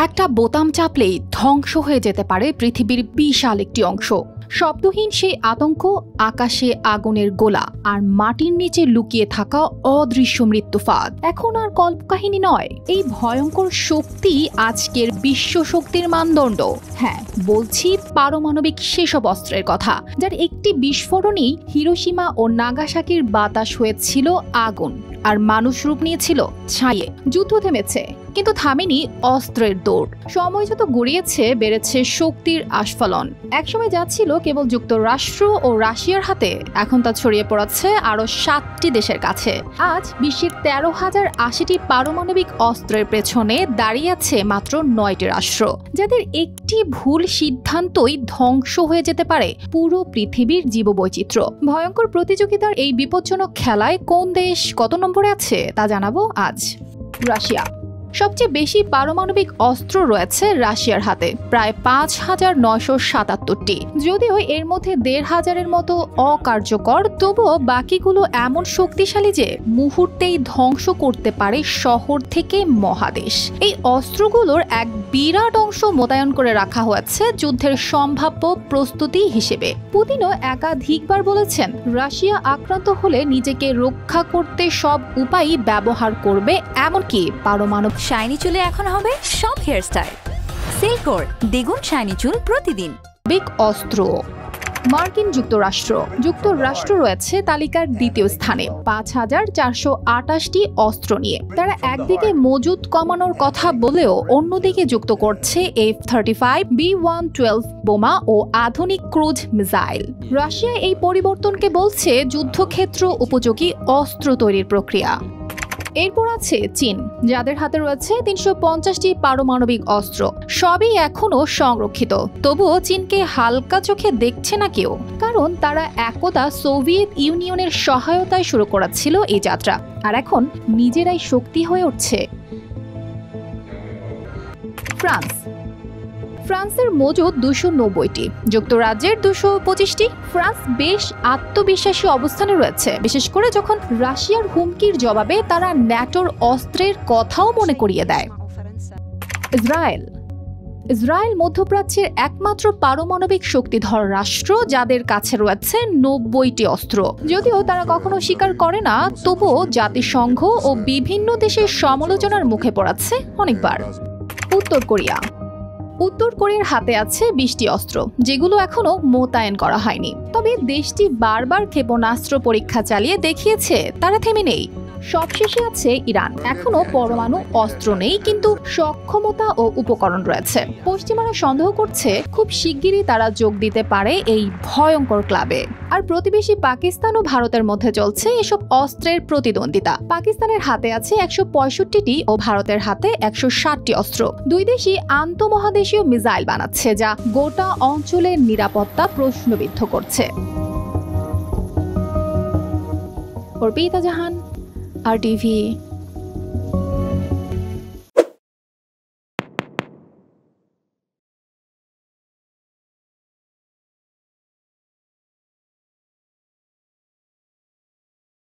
একটা বোতাম চাপলেই ধ্বংস হয়ে যেতে পারে পৃথিবীর বিশাল একটি অংশ। শব্দহীন সেই আতঙ্ক, আকাশে আগুনের গোলা আর মাটির নিচে লুকিয়ে থাকা অদৃশ্য মৃত্যুফাঁদ এখন আর কল্পকাহিনী নয়। এই ভয়ঙ্কর শক্তি আজকের বিশ্ব শক্তির মানদণ্ড। হ্যাঁ, বলছি পারমাণবিক সেসব অস্ত্রের কথা, যার একটি বিস্ফোরণেই হিরোশিমা ও নাগাসাকির বাতাস হয়েছিল আগুন আর মানুষ রূপ নিয়েছিল ছাইয়ে। যুদ্ধ থেমেছে, কিন্তু থামেনি অস্ত্রের দৌড়। সময় যত গড়িয়েছে, বেড়েছে শক্তির আস্ফালন। একসময় যাচ্ছিল কেবল যুক্তরাষ্ট্র ও রাশিয়ার হাতে, এখন তা ছড়িয়ে পড়েছে আরও 7টি দেশের কাছে। আজ বিশ্বের 13,080টি পারমাণবিক অস্ত্রের পেছনে দাঁড়িয়ে আছে মাত্র 9টি রাষ্ট্র, যাদের একটি ভুল সিদ্ধান্তই ধ্বংস হয়ে যেতে পারে পুরো পৃথিবীর জীববৈচিত্র্য। ভয়ঙ্কর প্রতিযোগিতার এই বিপজ্জনক খেলায় কোন দেশ কত নম্বরে আছে তা জানাবো আজ। রাশিয়া। সবচেয়ে বেশি পারমাণবিক অস্ত্র রয়েছে রাশিয়ার হাতে, প্রায় 5,977টি। যদিও এর মধ্যে 1,500-এর মতো অকার্যকর, তবুও বাকিগুলো এমন শক্তিশালী যে মুহূর্তেই ধ্বংস করতে পারে শহর থেকে মহাদেশ। এই অস্ত্রগুলোর এক বিরাট অংশ মোতায়েন করে রাখা হয়েছে যুদ্ধের সম্ভাব্য প্রস্তুতি হিসেবে। পুতিনও একাধিকবার বলেছেন, রাশিয়া আক্রান্ত হলে নিজেকে রক্ষা করতে সব উপায়ই ব্যবহার করবে, এমনকি পারমাণবিক। শাইনি চুলে এখন হবে সব হেয়ারস্টাইল। সিল্কোর দ্বিগুণ শাইনি চুল প্রতিদিন। অস্ত্র। মার্কিন যুক্তরাষ্ট্র রয়েছে তালিকার দ্বিতীয় স্থানে 5,428টি অস্ত্র নিয়ে। তারা একদিকে মজুদ কমানোর কথা বলেও অন্যদিকে যুক্ত করছে F-35, B-112 বোমা ও আধুনিক ক্রুজ মিসাইল। রাশিয়া এই পরিবর্তনকে বলছে যুদ্ধক্ষেত্র উপযোগী অস্ত্র তৈরির প্রক্রিয়া। এরপর আছে চীন, যাদের হাতে রয়েছে 350টি পারমাণবিক অস্ত্র। সবই এখনো সংরক্ষিত, তবুও চীনকে হালকা চোখে দেখছে না কেউ, কারণ তারা একদা সোভিয়েত ইউনিয়নের সহায়তায় শুরু করেছিল এই যাত্রা, আর এখন নিজেরাই শক্তি হয়ে উঠছে। ফ্রান্সের মজুদ 290টি, যুক্তরাজ্যের 225টি। ফ্রান্স বেশ আত্মবিশ্বাসী অবস্থানে রয়েছে, বিশেষ করে যখন রাশিয়ার হুমকির জবাবে তারা ন্যাটোর অস্ত্রের কথাও মনে করিয়ে দেয়। ইসরায়েল মধ্যপ্রাচ্যের একমাত্র পারমাণবিক শক্তিধর রাষ্ট্র, যাদের কাছে রয়েছে 90টি অস্ত্র। যদিও তারা কখনো স্বীকার করে না, তবুও জাতিসংঘ ও বিভিন্ন দেশের সমালোচনার মুখে পড়েছে অনেকবার। উত্তর কোরিয়ার হাতে আছে 20টি অস্ত্র, যেগুলো এখনো মোতায়েন করা হয়নি। তবে দেশটি বারবার ক্ষেপণাস্ত্র পরীক্ষা চালিয়ে দেখিয়েছে তারা থেমে নেই। সবশেষে আছে ইরান। এখনো পরমাণু অস্ত্র নেই, কিন্তু সক্ষমতা ও উপকরণ রয়েছে। পশ্চিমারা সন্দেহ করছে খুব শিগগিরই তারা যোগ দিতে পারে এই ভয়ঙ্কর ক্লাবে। আর প্রতিবেশী পাকিস্তান ও ভারতের মধ্যে চলছে এসব অস্ত্রের প্রতিদ্বন্দ্বিতা। পাকিস্তানের হাতে আছে 165টি ও ভারতের হাতে 160টি অস্ত্র। দুই দেশই আন্তঃমহাদেশীয় মিসাইল বানাচ্ছে, যা গোটা অঞ্চলের নিরাপত্তা প্রশ্নবিদ্ধ করছে। অর্পিতা জাহান, RTV।